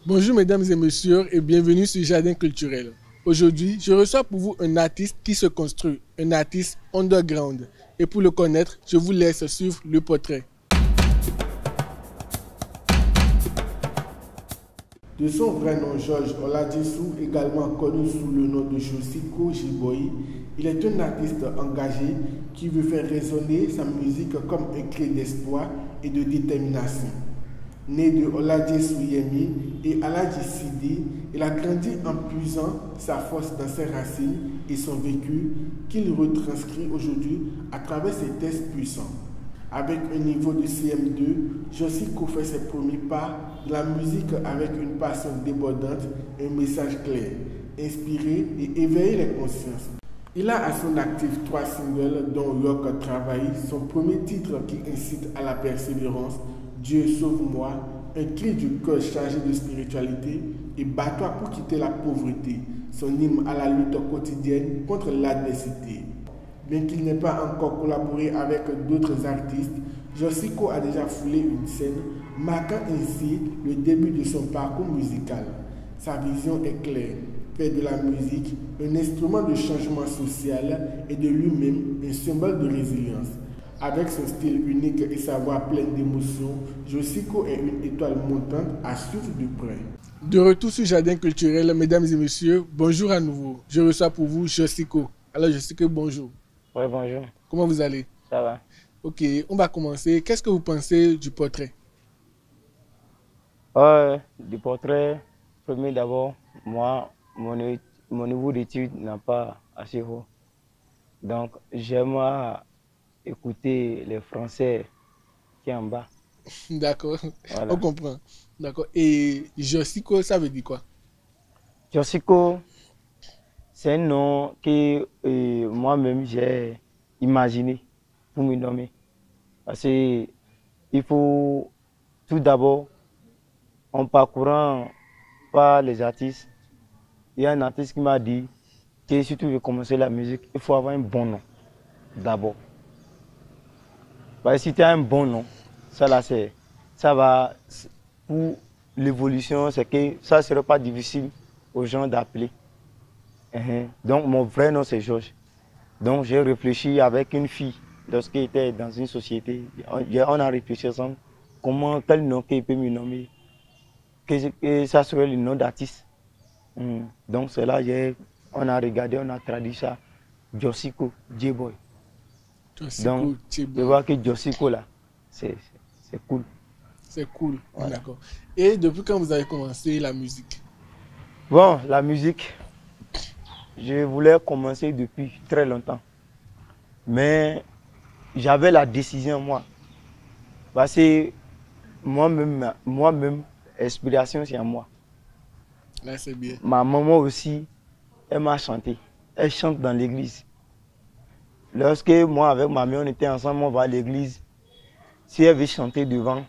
Bonjour mesdames et messieurs et bienvenue sur Jardin Culturel. Aujourd'hui, je reçois pour vous un artiste qui se construit, un artiste underground. Et pour le connaître, je vous laisse suivre le portrait. De son vrai nom Georges Oladisu, également connu sous le nom de Josiko Jiboyi, il est un artiste engagé qui veut faire résonner sa musique comme un cri d'espoir et de détermination. Né de Oladisu Yemi et Aladji Sidi, il a grandi en puisant sa force dans ses racines et son vécu qu'il retranscrit aujourd'hui à travers ses textes puissants. Avec un niveau de CM2, Josiko fait ses premiers pas de la musique avec une passion débordante et un message clair, inspirer et éveiller les consciences. Il a à son actif 3 singles dont Rock Travail, son premier titre qui incite à la persévérance, Dieu sauve-moi, un cri du cœur chargé de spiritualité et Bats-toi pour quitter la pauvreté, son hymne à la lutte quotidienne contre l'adversité. Bien qu'il n'ait pas encore collaboré avec d'autres artistes, Josiko a déjà foulé une scène, marquant ainsi le début de son parcours musical. Sa vision est claire, faire de la musique un instrument de changement social et de lui-même un symbole de résilience. Avec son style unique et sa voix pleine d'émotions, Josiko est une étoile montante à suivre de près. De retour sur Jardin Culturel, mesdames et messieurs, bonjour à nouveau. Je reçois pour vous Josiko. Alors Josiko, bonjour. Oui, bonjour. Comment vous allez? Ça va. Ok, on va commencer. Qu'est-ce que vous pensez du portrait? Du portrait, premier d'abord, moi, mon niveau d'études n'a pas assez haut. Donc, j'aime écouter les Français qui sont en bas. D'accord, Voilà. on comprend. D'accord. Et Josiko, ça veut dire quoi? Josiko, c'est un nom que moi-même j'ai imaginé pour me nommer. Parce qu'il faut tout d'abord, en parcourant par les artistes, il y a un artiste qui m'a dit que si tu veux commencer la musique, il faut avoir un bon nom d'abord. Parce que si tu as un bon nom, ça là, ça va, pour l'évolution, c'est que ça ne serait pas difficile aux gens d'appeler. Donc mon vrai nom c'est Georges. Donc j'ai réfléchi avec une fille lorsqu'elle était dans une société. On a réfléchi ensemble quel nom qu'elle peut me nommer, que ça serait le nom d'artiste. Donc c'est là on a regardé, on a traduit ça, Josiko J-Boy. Donc je vois que Josiko là, c'est cool. C'est cool, Voilà. D'accord. Et depuis quand vous avez commencé la musique? Bon, la musique, je voulais commencer depuis très longtemps. Mais j'avais la décision moi. Parce que moi-même, inspiration c'est à moi. Là, c'est bien. Ma maman aussi, elle m'a chanté. Elle chante dans l'église. Lorsque moi, avec ma mère, on était ensemble, on va à l'église. Si elle veut chanter devant,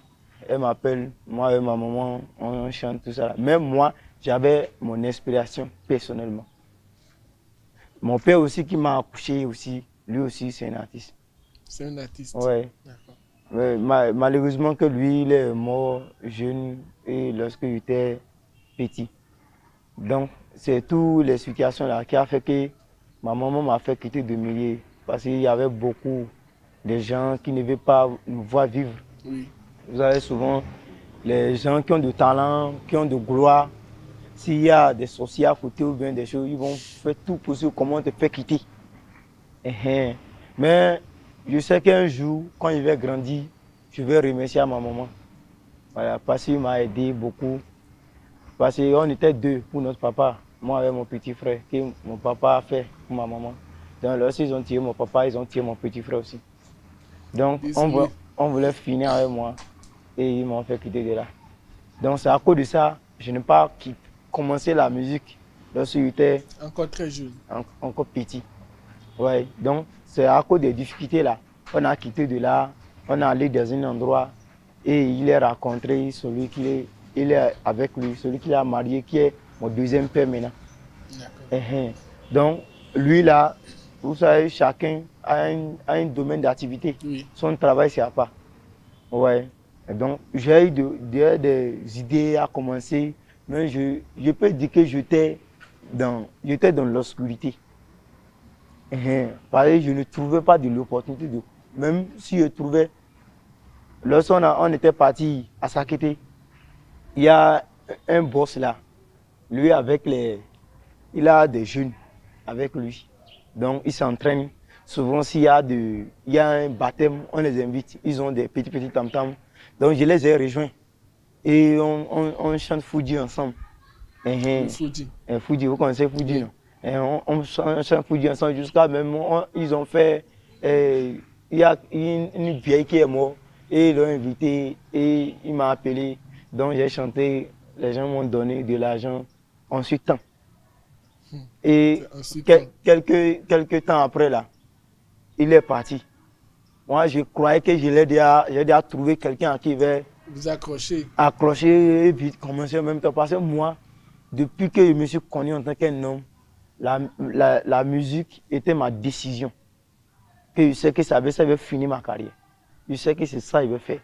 elle m'appelle. Moi et ma maman, on chante tout ça. Même moi, j'avais mon inspiration personnellement. Mon père aussi qui m'a accouché aussi, lui aussi c'est un artiste. C'est un artiste. Ouais. D'accord. Ouais, malheureusement que lui, il est mort jeune et lorsque j'étais petit. Donc, c'est toutes les situations là qui a fait que ma maman m'a fait quitter le milieu. Parce qu'il y avait beaucoup de gens qui ne veulent pas nous voir vivre. Oui. Vous avez souvent les gens qui ont du talent, qui ont de gloire. S'il y a des sorciers à côté ou bien des choses, ils vont faire tout possible comment te faire quitter. Mais je sais qu'un jour, quand il va grandir, je vais remercier à ma maman. Voilà, parce qu'il m'a aidé beaucoup. Parce qu'on était deux pour notre papa. Moi et mon petit frère, que mon papa a fait pour ma maman. Donc lorsqu'ils ont tiré mon papa, ils ont tiré mon petit frère aussi. Donc on voulait finir avec moi et ils m'ont fait quitter de là. Donc c'est à cause de ça, je n'ai pas commencé la musique lorsque j'étais encore très jeune. Encore petit. Ouais, donc c'est à cause des difficultés là. On a quitté de là, on est allé dans un endroit et il a rencontré celui qui est avec lui, celui qui l'a marié, qui est mon deuxième père maintenant. Donc lui là, vous savez, chacun a un domaine d'activité. Oui. Son travail c'est à part. Ouais. Et donc j'ai eu des idées à commencer mais je peux dire que j'étais dans l'obscurité. Parce que je ne trouvais pas de l'opportunité. Même si je trouvais, on était parti à Sakété, il y a un boss là, lui il a des jeunes avec lui. Donc il s'entraîne. Souvent s'il y a un baptême, on les invite, ils ont des petits tam-tams. Donc je les ai rejoints et on chante Fouji ensemble. Fouji. Fouji, vous connaissez Fouji, non? Et on chante Fouji ensemble jusqu'à même, ils ont fait, il y a une vieille qui est morte et ils l'ont invité et il m'a appelé. Donc j'ai chanté, les gens m'ont donné de l'argent en ce temps. Et quelques temps après là, il est parti. Moi je croyais que j'ai déjà trouvé quelqu'un à qui il va vous accrocher et puis commencer en même temps. Parce que moi, depuis que je me suis connu en tant qu'un homme, la musique était ma décision. Que je sais que ça va finir ma carrière. Je sais que c'est ça que je veux faire.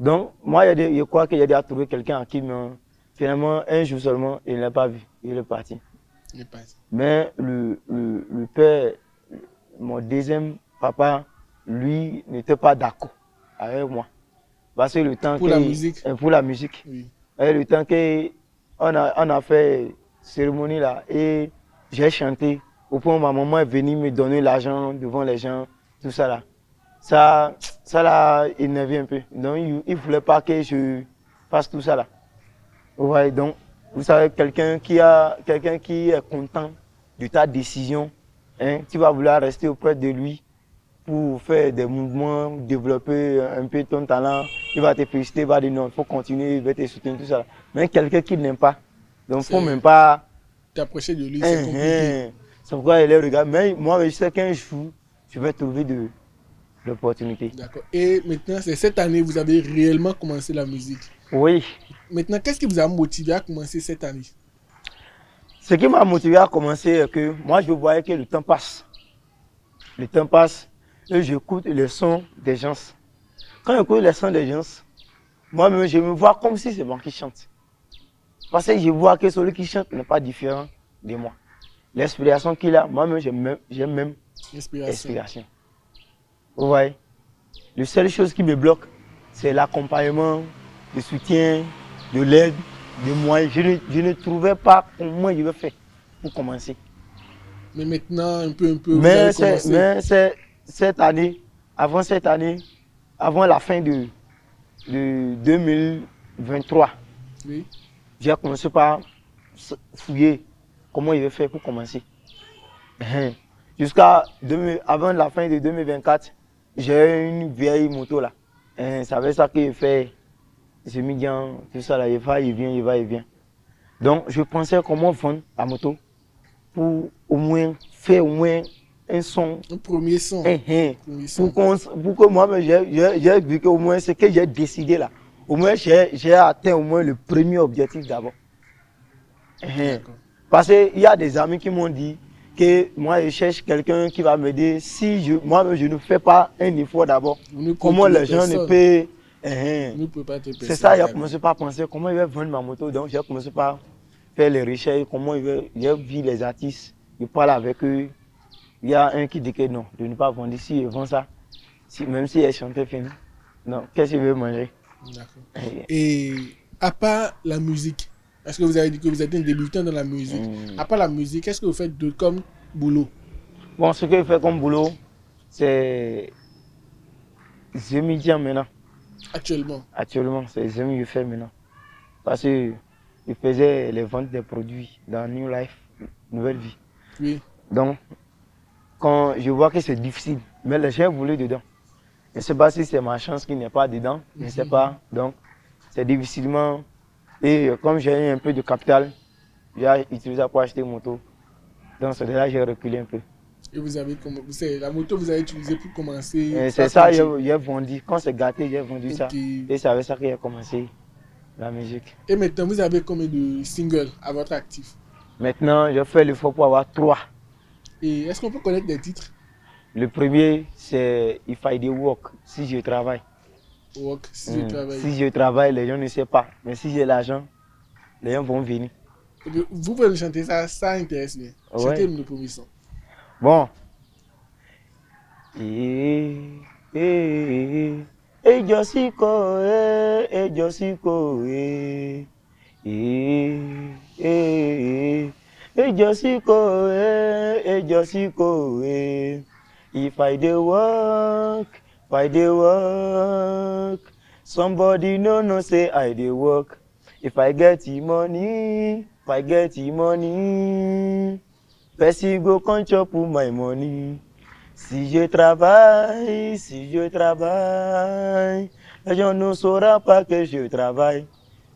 Donc, moi, je crois que j'ai déjà trouvé quelqu'un à qui, finalement, un jour seulement, il ne l'a pas vu. Il est parti. Mais le père, mon deuxième papa, lui, n'était pas d'accord avec moi. Parce que le temps pour la musique. Pour la musique. Oui. Et le temps qu'on a fait cérémonie là et j'ai chanté. Au point où ma maman est venue me donner l'argent devant les gens, tout ça là. Ça l'a énervé un peu. Donc il ne voulait pas que je fasse tout ça là. Ouais, donc vous savez, quelqu'un qui est content de ta décision, hein, tu vas vouloir rester auprès de lui pour faire des mouvements, développer un peu ton talent. Il va te féliciter, il va dire non, il faut continuer, il va te soutenir, tout ça. Mais quelqu'un qui n'aime pas, donc il ne faut même pas t'approcher de lui, c'est compliqué. C'est pourquoi il les regarde. Mais moi, je sais qu'un jour, je vais trouver de l'opportunité. D'accord. Et maintenant, c'est cette année vous avez réellement commencé la musique. Oui. Maintenant, qu'est-ce qui vous a motivé à commencer cette année? Ce qui m'a motivé à commencer, c'est que moi, je voyais que le temps passe. Le temps passe et j'écoute les sons des gens. Quand j'écoute les sons des gens, moi-même, je me vois comme si c'est moi qui chante. Parce que je vois que celui qui chante n'est pas différent de moi. L'inspiration qu'il a, moi-même, j'aime même l'inspiration. Vous voyez? La seule chose qui me bloque, c'est l'accompagnement, le soutien, de l'aide, de moyens. Je ne trouvais pas comment je vais faire pour commencer. Mais maintenant, un peu, mais cette année, avant la fin de 2023, oui, j'ai commencé par fouiller comment je vais faire pour commencer. Avant la fin de 2024, j'ai une vieille moto là. Ça veut ça que je fais. Je me dis, tout ça là, il va, il vient. Donc, je pensais comment vendre la moto pour au moins faire un son. Un premier son. Pour que moi, j'ai vu qu'au moins ce que j'ai décidé là, au moins j'ai atteint au moins le premier objectif d'abord. Parce qu'il y a des amis qui m'ont dit que moi je cherche quelqu'un qui va m'aider si moi je ne fais pas un effort d'abord. Comment les gens ne peuvent. C'est ça, j'ai commencé par penser comment je vais vendre ma moto. Donc j'ai commencé par faire les recherches, comment j'ai vu les artistes, je parle avec eux. Il y a un qui dit que non, de ne pas vendre ici, ils vendent ça. Même si elle chantait fini. Non, qu'est-ce qu'il veut manger? D'accord. Et à part la musique, est-ce que vous avez dit que vous êtes un débutant dans la musique? À part la musique, qu'est-ce que vous faites comme boulot? Bon, ce que je fais comme boulot, c'est Zemidien maintenant. Actuellement, c'est Zemi que je fais maintenant. Parce que je faisais les ventes des produits dans New Life, Nouvelle Vie. Oui. Donc, quand je vois que c'est difficile, mais les gens voulaient dedans. Je ne sais pas si c'est ma chance qui n'est pas dedans, je ne sais pas. Donc, c'est difficilement. Et comme j'ai un peu de capital, j'ai utilisé ça pour acheter une moto. Donc, c'est de là que j'ai reculé un peu. Et vous avez la moto vous avez utilisée pour commencer? C'est ça, j'ai vendu. Quand c'est gâté, j'ai vendu ça. Et c'est avec ça que j'ai commencé la musique. Et maintenant, vous avez combien de singles à votre actif? Maintenant, je fais l'effort pour avoir 3. Et est-ce qu'on peut connaître des titres? Le premier, c'est If I Do Work, si je travaille. Si je travaille. Si je travaille, les gens ne savent pas. Mais si j'ai l'argent, les gens vont venir. Vous pouvez nous chanter ça, ça intéresse bien. Ouais. Chantez-nous le premier son. Bon. Ejosiko, ejosiko, ejosiko, ejosiko. If I dey work, somebody no say I dey work. If I get the money, person go come chop my money. Si je travaille, les gens ne sauront pas que je travaille.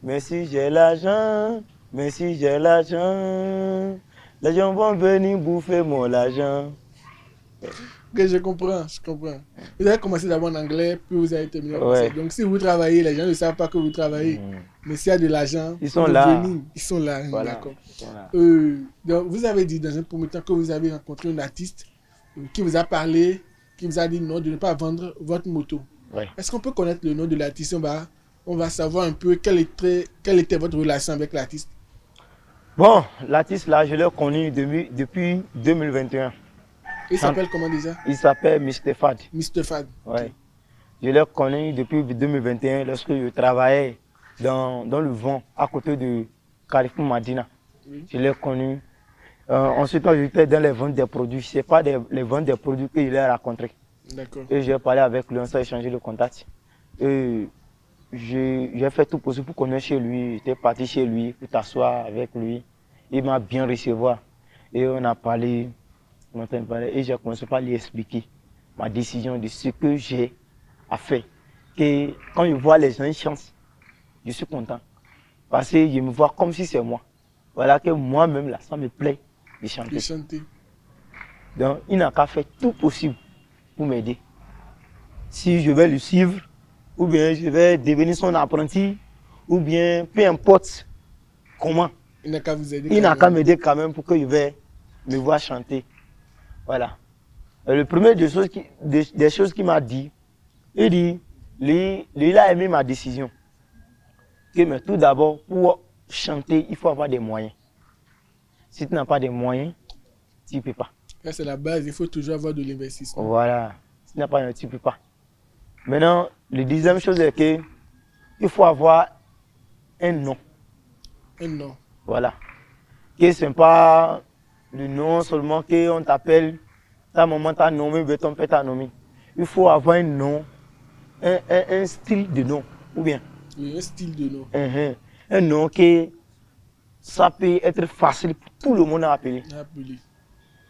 Mais si j'ai l'argent, les gens vont venir bouffer mon argent. Ok, je comprends. Vous avez commencé d'abord en anglais, puis vous avez terminé en français. Donc si vous travaillez, les gens ne savent pas que vous travaillez. Mais s'il y a de l'argent, ils sont là. Ils sont là, voilà, d'accord. Voilà. Donc vous avez dit dans un premier temps que vous avez rencontré un artiste qui vous a parlé, qui vous a dit non de ne pas vendre votre moto. Ouais. Est-ce qu'on peut connaître le nom de l'artiste? On va savoir un peu quelle était votre relation avec l'artiste. Bon, l'artiste là, je l'ai connu depuis 2021. Il s'appelle comment déjà? Il s'appelle Mr. Fad. Mr. Fad. Ouais. Okay. Je l'ai connu depuis 2021 lorsque je travaillais dans le vent à côté de Carrefour Madina. Oui. Je l'ai connu. Ensuite, j'étais dans les ventes des produits. Ce n'est pas les ventes des produits que je l'ai rencontré. D'accord. Et j'ai parlé avec lui, on s'est échangé le contact. Et j'ai fait tout possible pour connaître chez lui. J'étais parti chez lui pour t'asseoir avec lui. Il m'a bien recevoir. Et on a parlé, et j'ai commencé par lui expliquer ma décision de ce que j'ai à faire. Que quand je vois les gens chanter, je suis content. Parce que je me vois comme si c'est moi. Voilà que moi-même, là, ça me plaît de chanter. Donc, il n'a qu'à faire tout possible pour m'aider. Si je vais le suivre, ou bien je vais devenir son apprenti, ou bien peu importe comment. Il n'a qu'à vous aider. Il n'a qu'à m'aider quand même pour que je vais me voir chanter. Voilà. Et le premier des choses qu'il m'a dit, il dit, il a aimé ma décision. Mais tout d'abord, pour chanter, il faut avoir des moyens. Si tu n'as pas de moyens, tu ne peux pas. C'est la base, il faut toujours avoir de l'investissement. Voilà. Si tu n'as pas, tu ne peux pas. Maintenant, la deuxième chose est qu'il faut avoir un nom. Un nom. Voilà. Que ce n'est pas le nom seulement qu'on t'appelle, ta maman t'a nommé, ou ton père t'a nommé. Il faut avoir un nom, un style de nom, ou bien. Oui, un style de nom. Un nom que ça peut être facile pour tout le monde à appeler.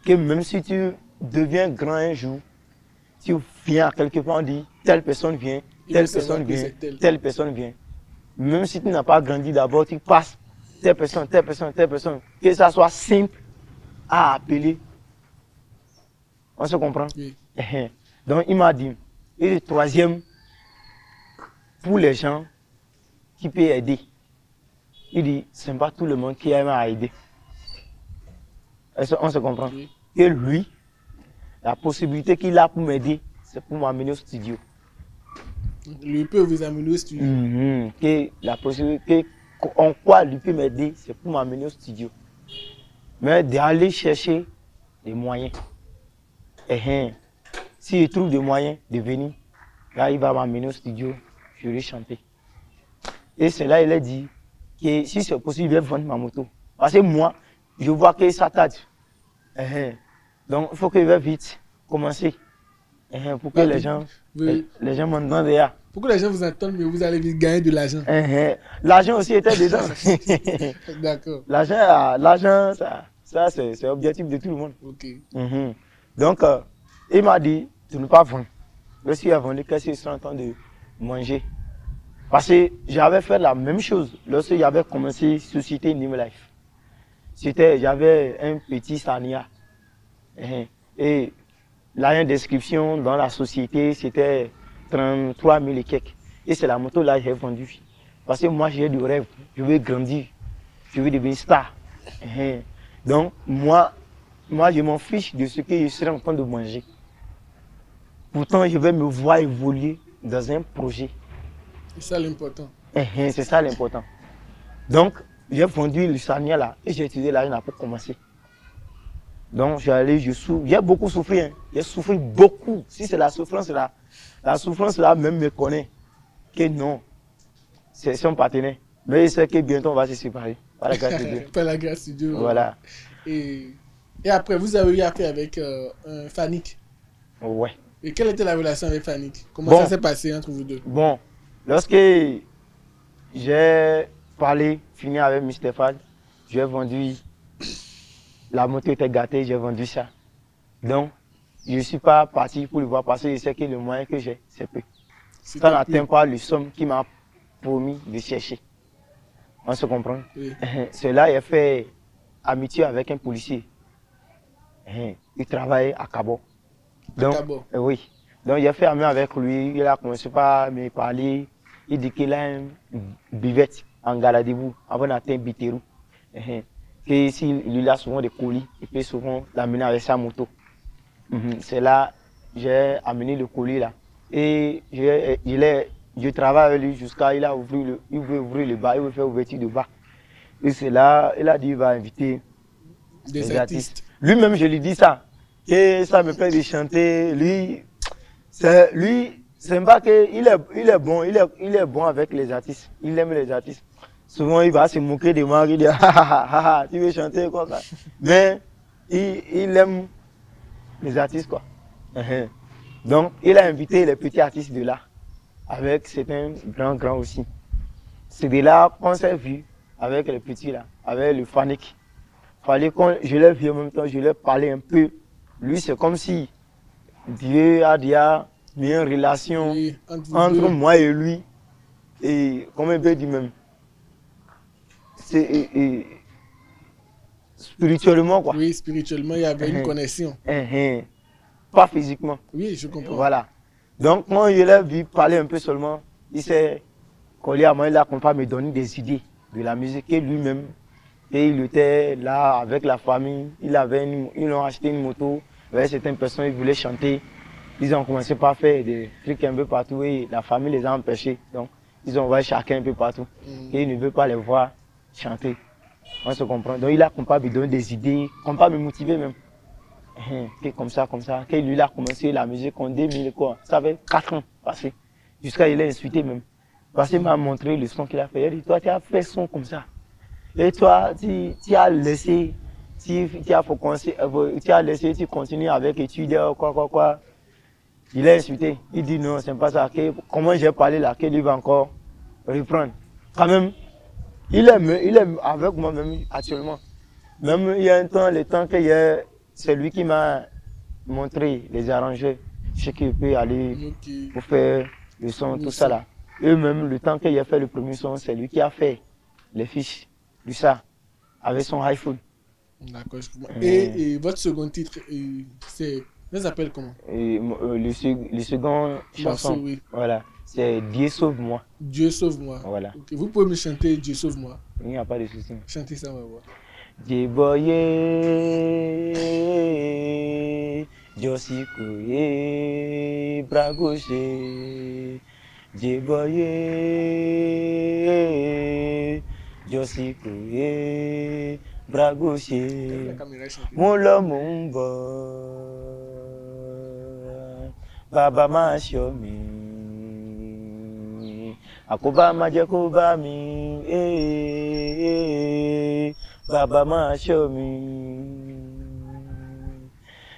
Que même si tu deviens grand un jour, tu viens à quelque part, on dit telle personne vient, telle personne vient, telle personne vient. Même si tu n'as pas grandi d'abord, tu passes telle personne, que ça soit simple à appeler. On se comprend? Oui. Donc il m'a dit, et le troisième, pour les gens qui peuvent aider, il dit, ce n'est pas tout le monde qui aime à aider. On se comprend? Oui. Et lui, la possibilité qu'il a pour m'aider, c'est pour m'amener au studio. Lui peut vous amener au studio. Que la possibilité, en quoi lui peut m'aider, c'est pour m'amener au studio. Mais d'aller chercher des moyens. S'il trouve des moyens de venir, là il va m'amener au studio, je vais chanter. Et c'est là il a dit que si c'est possible, il va vendre ma moto. Parce que moi, je vois que ça tarde. Donc il faut qu'il va vite commencer. Pour que les gens m'entendent déjà. Pour que les gens vous entendent, mais vous allez vite gagner de l'argent. L'argent aussi était dedans. D'accord. L'argent, ça c'est l'objectif de tout le monde. Ok. Donc, il m'a dit de ne pas vendre. Lorsqu'il a vendu, qu'est-ce qu'il est en train de manger? Parce que j'avais fait la même chose lorsque j'avais commencé Société New Life. J'avais un petit Sania. Et la description dans la société, c'était 33 000 et quelques. Et c'est la moto là que j'ai vendue. Parce que moi, j'ai du rêve. Je veux grandir. Je veux devenir star. Donc, moi, je m'en fiche de ce que je serai en train de manger. Pourtant, je vais me voir évoluer dans un projet. C'est ça l'important. C'est ça l'important. Donc, j'ai vendu le sania là et j'ai utilisé l'argent pour commencer. Donc, j'ai beaucoup souffert. Hein. J'ai souffert beaucoup. Si c'est la souffrance là même me connaît que non, c'est son partenaire. Mais il sait que bientôt on va se séparer. Par la grâce de Dieu. Par la grâce de Dieu. Voilà. Et après, vous avez eu affaire avec Fanik. Ouais. Et quelle était la relation avec Fanik? Comment ça s'est passé entre vous deux? Bon, lorsque j'ai fini avec M. Stéphane, j'ai vendu, la moto était gâtée, j'ai vendu ça. Donc, je ne suis pas parti pour le voir parce que je sais que le moyen que j'ai, c'est peu. Ça n'atteint pas le somme qui m'a promis de chercher. On se comprend? Oui. Cela, il a fait amitié avec un policier. Il travaille à Cabo. Donc, oui. Donc, il a fait amitié avec lui. Il a commencé par me parler. Il dit qu'il a une buvette en Galadibou avant d'atteindre Biterou. Que s'il a souvent des colis, il peut souvent l'amener avec sa moto. C'est là j'ai amené le colis là. Et je travaille avec lui jusqu'à il veut ouvrir le bar, il veut faire ouverture de bar. Et c'est là, il a dit qu'il va inviter des artistes. Lui-même, je lui dis ça. Et ça me plaît de chanter. Lui, c'est pas que il est bon avec les artistes. Il aime les artistes. Souvent, il va se moquer de moi, il dit, tu veux chanter quoi ça. Mais il aime les artistes quoi. Donc, il a invité les petits artistes de là. C'est un grand aussi. C'est de là qu'on s'est vu avec les petits là, avec le Fanik. Je l'ai vu en même temps, je lui ai parlé un peu. Lui, c'est comme si Dieu a déjà mis une relation entre moi et lui. Et comme un peu dit même, c'est spirituellement quoi. Oui, spirituellement, il y avait une connexion. Pas physiquement. Oui, je comprends. Voilà. Donc, quand je l'ai vu parler un peu seulement, il s'est collé à moi, il a commencé à me donner des idées de la musique et lui-même. Et il était là avec la famille, ils ont acheté une moto, avec certaines personnes, ils voulaient chanter. Ils ont commencé par faire des trucs un peu partout et la famille les a empêchés. Donc, ils ont envoyé chacun un peu partout. Et il ne veut pas les voir chanter. On se comprend. Donc, il a commencé à me donner des idées, commencé à me motiver même. Et comme ça. Que lui, il a commencé la musique en 2000, quoi. Ça fait 4 ans passé. Jusqu'à il a insulté même. Parce qu'il m'a montré le son qu'il a fait. Il a dit, toi, tu as fait son comme ça. Et toi, tu as laissé, tu as laissé, tu continues avec études, quoi. Il a insulté. Il dit non, c'est pas ça. Comment j'ai parlé là, qu'il va encore reprendre. Quand même, il est avec moi même actuellement. Même il y a un temps, c'est lui qui m'a montré les arrangeurs. Je sais qu'il peut aller pour faire le son, tout ça là. Et même le temps qu'il a fait le premier son, c'est lui qui a fait les fiches du ça avec son iPhone. D'accord, je comprends. Et votre second titre, ça s'appelle comment? Le second chanson, oui. Voilà, c'est Dieu sauve-moi. Dieu sauve-moi. Voilà. Okay. Vous pouvez me chanter Dieu sauve-moi? Il n'y a pas de souci. Chantez ça, on va voir. Dieu boye, Josi koye, bragoche. Dieu boye, Josi koye, bragoche. Mon l'homme Baba ma shomi, akoba ma jakoba mi, Baba ma shomi,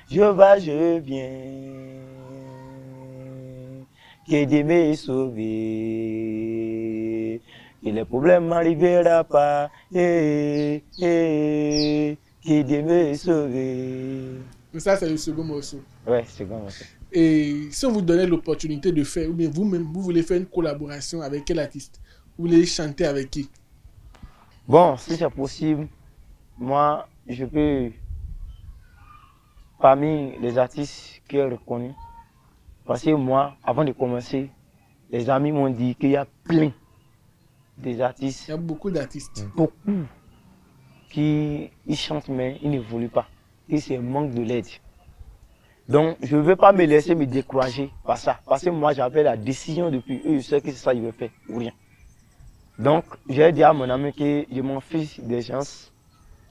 je vais, je viens, que Dieu me sauve, que les problèmes n'arriveront pas, que Dieu me sauve. Ça, c'est le second morceau. Ouais, second morceau. Et si on vous donnait l'opportunité de faire, ou bien vous-même, vous voulez faire une collaboration avec quel artiste? Vous voulez chanter avec qui? Bon, si c'est possible, moi, je peux, parmi les artistes qui sont reconnus, parce que moi, avant de commencer, les amis m'ont dit qu'il y a plein des artistes. Il y a beaucoup d'artistes. Beaucoup qui chantent, mais ils ne voulaient pas. Et c'est un manque de l'aide. Donc, je ne veux pas me laisser me décourager par ça. Parce que moi, j'avais la décision depuis eux. Je sais que c'est ça qu'ils veulent faire ou rien. Donc, j'ai dit à mon ami que je m'en fiche des gens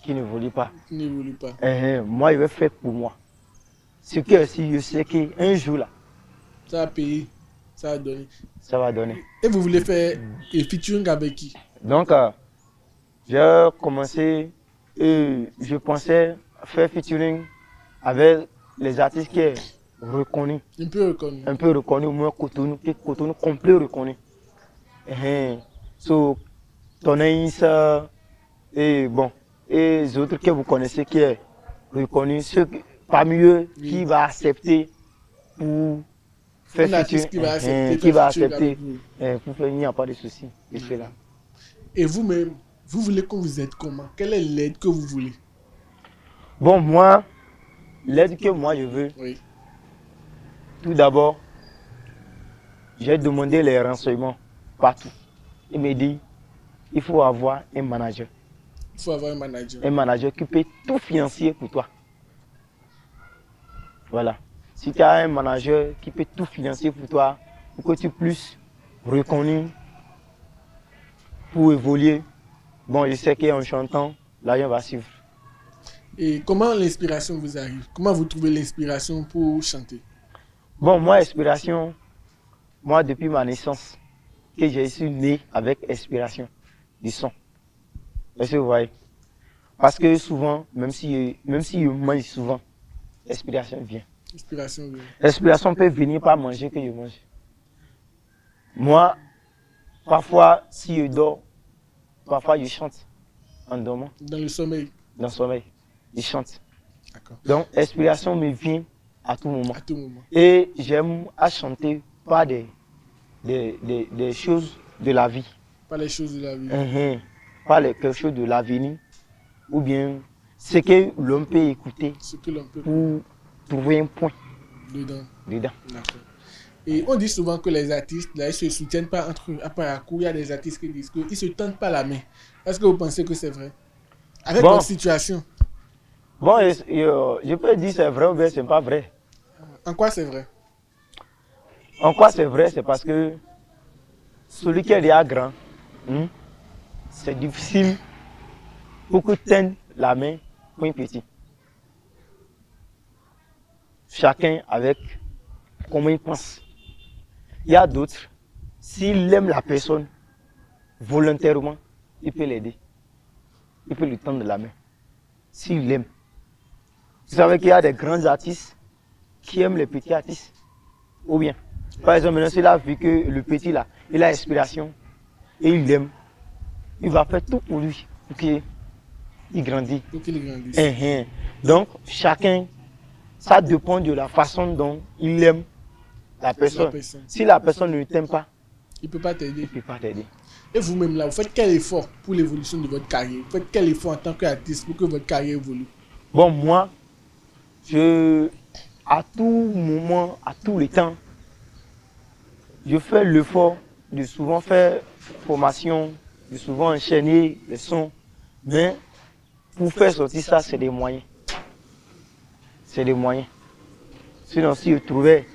qui n'évoluent pas. Qui n'évolue pas. Moi, je vais faire pour moi. Ce que si je sais qu'un jour là, Ça a payé, ça a donné. ça va donner. Et vous voulez faire un featuring avec qui? Donc, j'ai commencé et je pensais faire featuring avec les artistes qui sont reconnus. Un peu reconnu. Un peu reconnus, au moins Cotonou complet reconnu. So, Tonaïs et bon, et les autres que vous connaissez qui est reconnu, ceux parmi eux qui va accepter pour faire Un artiste featuring, qui va accepter, pour faire, il n'y a pas de souci. Là. Et vous-même, vous voulez qu'on vous aide comment? Quelle est l'aide que vous voulez? Bon, moi, l'aide que moi je veux, Oui. tout d'abord, j'ai demandé les renseignements partout. Il me dit, il faut avoir un manager. Il faut avoir un manager. Un manager qui peut tout financer pour toi. Voilà. Si tu as un manager qui peut tout financer pour toi, pour que tu puisses reconnu, pour évoluer, bon, je sais qu'en chantant, l'argent va suivre. Et comment l'inspiration vous arrive? Comment vous trouvez l'inspiration pour chanter? Bon, moi, inspiration, moi, depuis ma naissance, que je suis né avec inspiration du son. Est-ce que vous voyez? Parce que souvent, même si je mange souvent, l'inspiration vient. Inspiration vient. L'inspiration peut venir par manger que je mange. Moi, parfois, si je dors, parfois je chante en dormant. Dans le sommeil. Dans le sommeil, je chante. D'accord. Donc, l'inspiration me vient à tout moment. À tout moment. Et j'aime à chanter pas des choses de la vie. Pas les choses de la vie. Pas quelque chose de l'avenir. Ou bien ce que l'homme peut écouter Ce que l'on peut pour trouver un point dedans. dedans. Et on dit souvent que les artistes, là, ils ne se soutiennent pas entre eux. À parcours, il y a des artistes qui disent qu'ils ne se tendent pas la main. Est-ce que vous pensez que c'est vrai? Avec votre situation. Bon, je peux dire c'est vrai ou bien c'est pas vrai. En quoi c'est vrai? En quoi c'est vrai? C'est parce que celui qui est déjà grand, c'est difficile pour que tende la main pour un petit. Chacun avec comment il pense. Il y a d'autres, s'il aime la personne volontairement, il peut l'aider. Il peut lui tendre la main. S'il l'aime. Vous savez qu'il y a des grands artistes qui aiment les petits artistes. Ou bien, par exemple, maintenant, s'il a vu que le petit là, il a inspiration et il l'aime, il va faire tout pour lui, pour qu'il grandisse. Pour qu'il grandisse. Donc, chacun, ça dépend de la façon dont il aime la personne. Si la personne ne t'aime pas, il ne peut pas t'aider. Il peut pas t'aider. Et vous-même là, vous faites quel effort pour l'évolution de votre carrière? Vous faites quel effort en tant qu'artiste pour que votre carrière évolue? Bon, moi, à tout moment, à tous les temps, je fais l'effort de souvent faire formation, de souvent enchaîner les sons. Mais pour faire sortir ça, c'est des moyens. C'est des moyens. Sinon, si je trouvais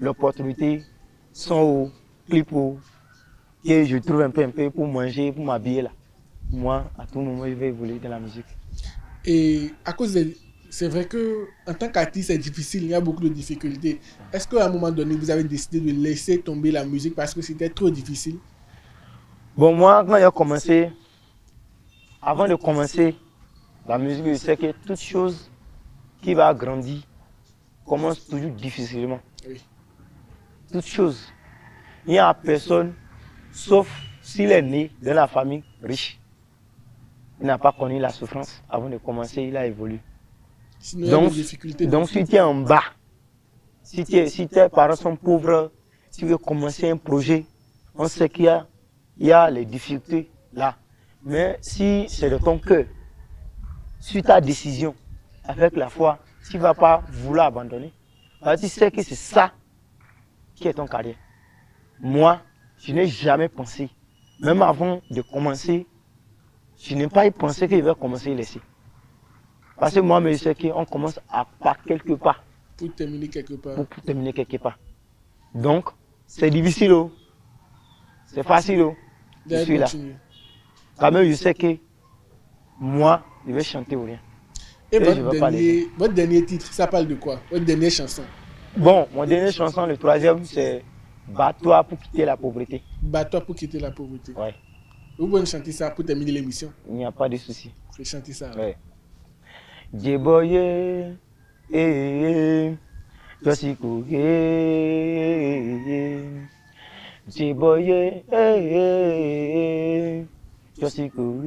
l'opportunité, son ou clip ou que je trouve un peu pour manger, pour m'habiller là, moi, à tout moment, je vais évoluer dans la musique. Et à cause de... C'est vrai qu'en tant qu'artiste, c'est difficile, il y a beaucoup de difficultés. Est-ce qu'à un moment donné, vous avez décidé de laisser tomber la musique parce que c'était trop difficile? Bon, moi, quand j'ai commencé, avant de commencer la musique, je sais que toute chose qui va grandir commence toujours difficilement. Oui. Toute chose. Il n'y a personne, sauf s'il est né dans la famille riche. Il n'a pas connu la souffrance. Avant de commencer, il a évolué. Sinon, donc si tu es en bas, si tes parents sont pauvres, tu veux commencer un projet, on sait qu'il y a les difficultés là. Mais si c'est de ton cœur, sur ta décision, avec la foi, tu ne vas pas vouloir abandonner. Alors, tu sais que c'est ça qui est ton carrière. Moi, je n'ai jamais pensé, même avant de commencer, je n'ai pas pensé que je vais commencer à laisser. Parce que moi, je sais qu'on commence à part quelque part. Pour terminer quelque part. Pour terminer quelque part. Donc, c'est difficile. C'est facile. je suis là. Quand même, je sais que moi, je vais chanter ou rien. Et votre dernier titre, ça parle de quoi? Votre dernière chanson? Bon, mon dernier chanson, le troisième, c'est Bats-toi pour quitter la pauvreté. Bats-toi pour quitter la pauvreté. Ouais. Vous pouvez chanter ça pour terminer l'émission? Il n'y a pas de souci. Je vais chanter ça. Ouais. Djeboye, Josico, Djeboye, Josico,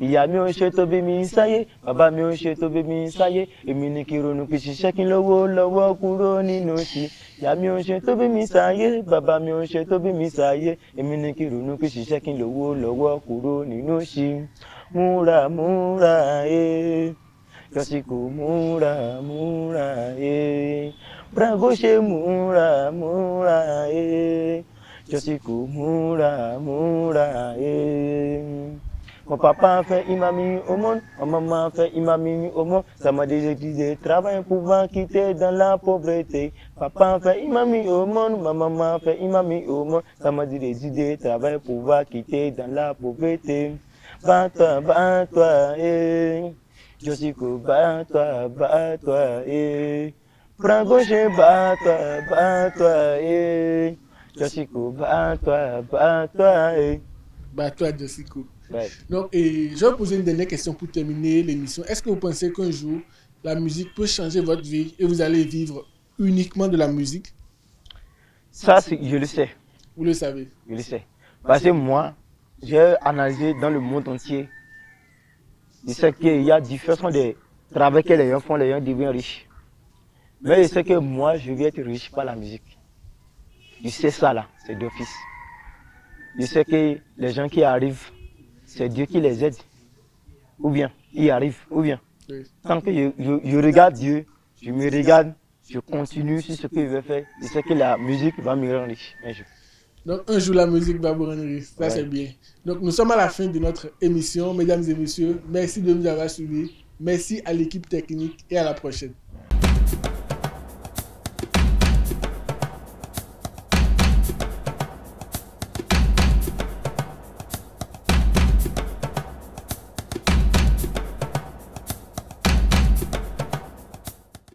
Ìyá mi ò ṣe tó bí mi sáyé, bàbá mi ò ṣe tó bí mi sáyé, èmi ní kí ronú kí ṣiṣẹ́ kí n lówó lọ́wọ́ kúrò nínú òṣì. Ìyá mi ò ṣe tó bí mi sáyé, bàbá mi ò ṣe tó bí mi sáyé, èmi ní kí ronú kí ṣiṣẹ́ kí n lówó lọ́wọ́ kúrò nínú òṣì. Múra múra Josico múra múra Brago ṣe múra múra Josico múra múra Mon papa fait imami au monde, ma maman fait imami au monde. Ça m'a déjà dit de travailler pour pouvoir quitter dans la pauvreté. Papa fait imami au monde, ma maman fait imami au monde. Ça m'a dit de travailler pour pouvoir quitter dans la pauvreté. Bats-toi, bats-toi, Josico, bats-toi, bats-toi, Prends gauche, bats-toi, bats-toi, Josico, bats-toi, bats-toi, Bats-toi, Josico. Ouais. Donc, je vais vous poser une dernière question pour terminer l'émission. Est-ce que vous pensez qu'un jour, la musique peut changer votre vie et vous allez vivre uniquement de la musique? Ça, je le sais. Vous le savez? Je le sais. Parce que moi, j'ai analysé dans le monde entier. Je sais qu'il y a différents façons de travailler que les gens font, les gens deviennent riches. Mais je sais que moi, je vais être riche par la musique. Je sais ça là, c'est d'office. Je sais que les gens qui arrivent, c'est Dieu qui les aide. Ou bien, ils arrivent, ou bien. Oui. Tant que je regarde Dieu, je me regarde, je continue sur ce que je vais faire. Je sais que la musique va me rendre riche un jour. Donc, un jour, la musique va vous rendre riche. Ça, c'est bien. Donc, nous sommes à la fin de notre émission, mesdames et messieurs. Merci de nous avoir suivis. Merci à l'équipe technique et à la prochaine.